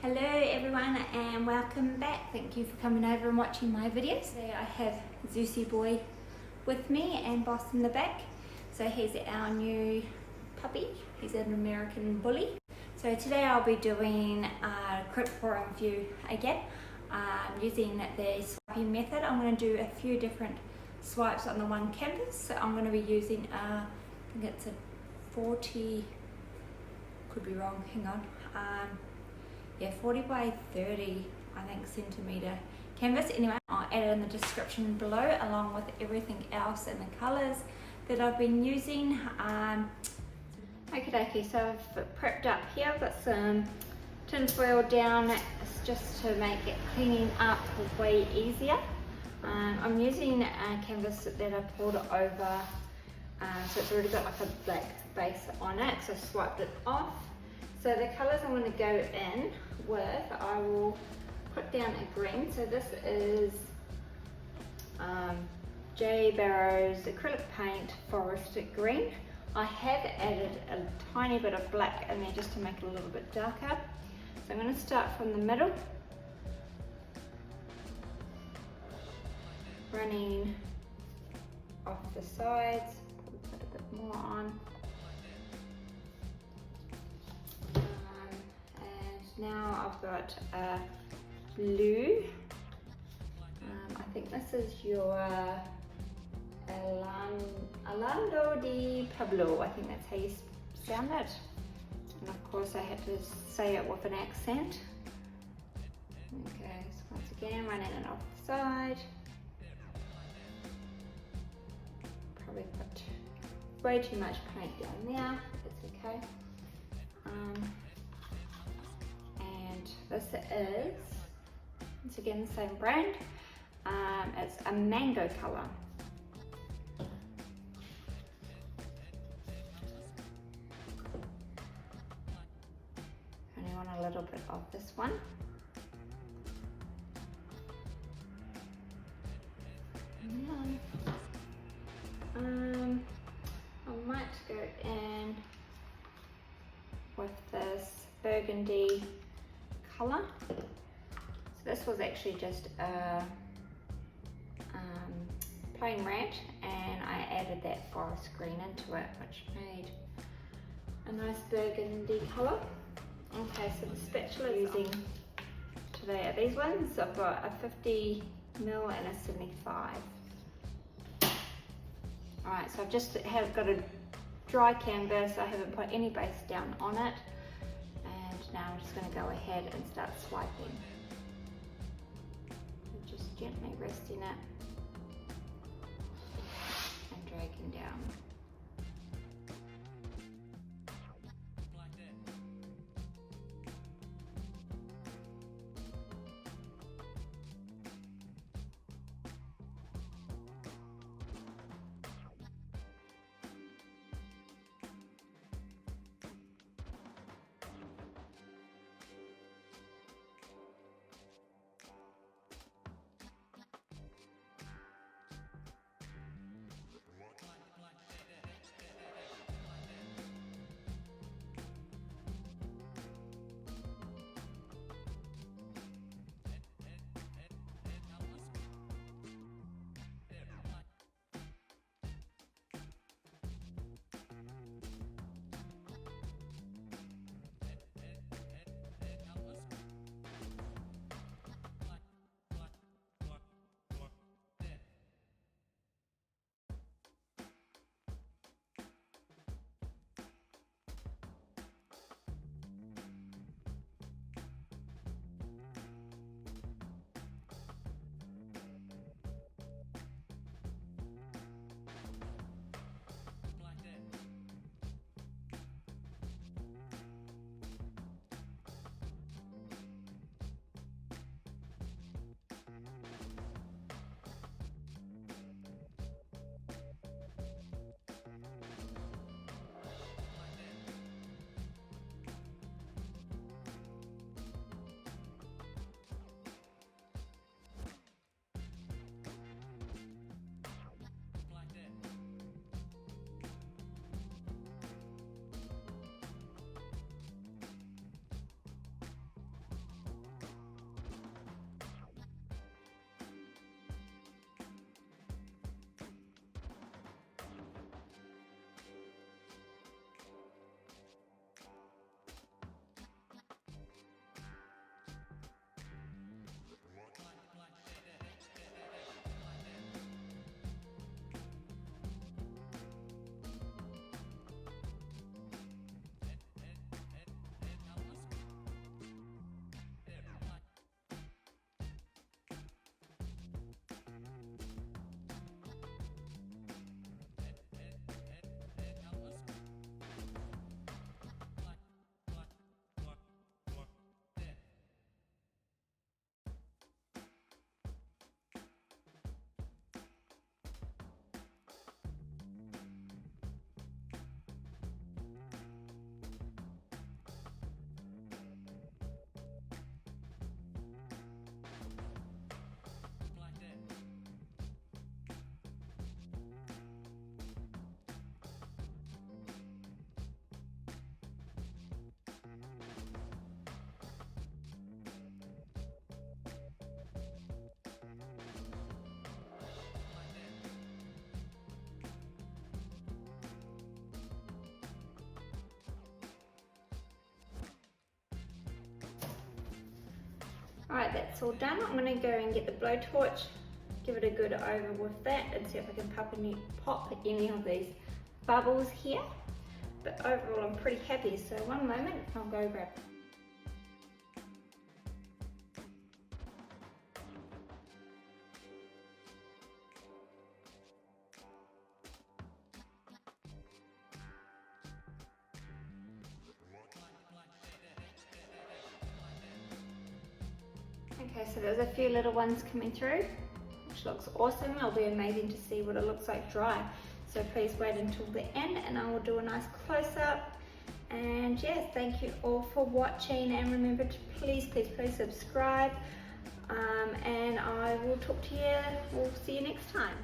Hello everyone and welcome back. Thank you for coming over and watching my videos. Today I have Zeusy Boy with me and Boss in the back. So he's our new puppy. He's an American bully. So today I'll be doing acrylic pouring with you again, using the swiping method. I'm going to do a few different swipes on the one canvas. So I'm going to be using I think it's a 40, could be wrong, hang on. 40 by 30, I think, centimetre canvas. Anyway, I'll add it in the description below along with everything else and the colours that I've been using. Okay, so I've prepped up here. I've got some tin foil down just to make it cleaning up way easier. I'm using a canvas that I poured over, so it's already got like a black base on it, so I swiped it off. So the colours I'm going to go in with, I will put down a green. So this is Burrows Acrylic Paint Forest Green. I have added a tiny bit of black in there just to make it a little bit darker. So I'm going to start from the middle, running off the sides, probably put a bit more on. Now I've got a blue. I think this is your Eraldo Di Paolo. I think that's how you sound it. And of course I had to say it with an accent. Okay, so once again running it off the side. Probably put way too much paint down there. That's okay. This is, once again, the same brand. It's a mango colour. Only want a little bit of this one. I might go in with this burgundy colour. So this was actually just a plain red, and I added that forest green into it, which made a nice burgundy colour. Okay, so the spatula I'm using today are these ones. I've got a 50 ml and a 75. Alright, so I've just got a dry canvas. I haven't put any base down on it. Now I'm just going to go ahead and start swiping. Just gently resting it and dragging down. Alright, that's all done. I'm going to go and get the blowtorch, give it a good over with that and see if I can pop any of these bubbles here. But overall I'm pretty happy, so one moment, I'll go grab them. Okay, so there's a few little ones coming through, which looks awesome. It'll be amazing to see what it looks like dry. So please wait until the end and I will do a nice close-up. And yes, thank you all for watching, and remember to please subscribe. And I will talk to you, we'll see you next time.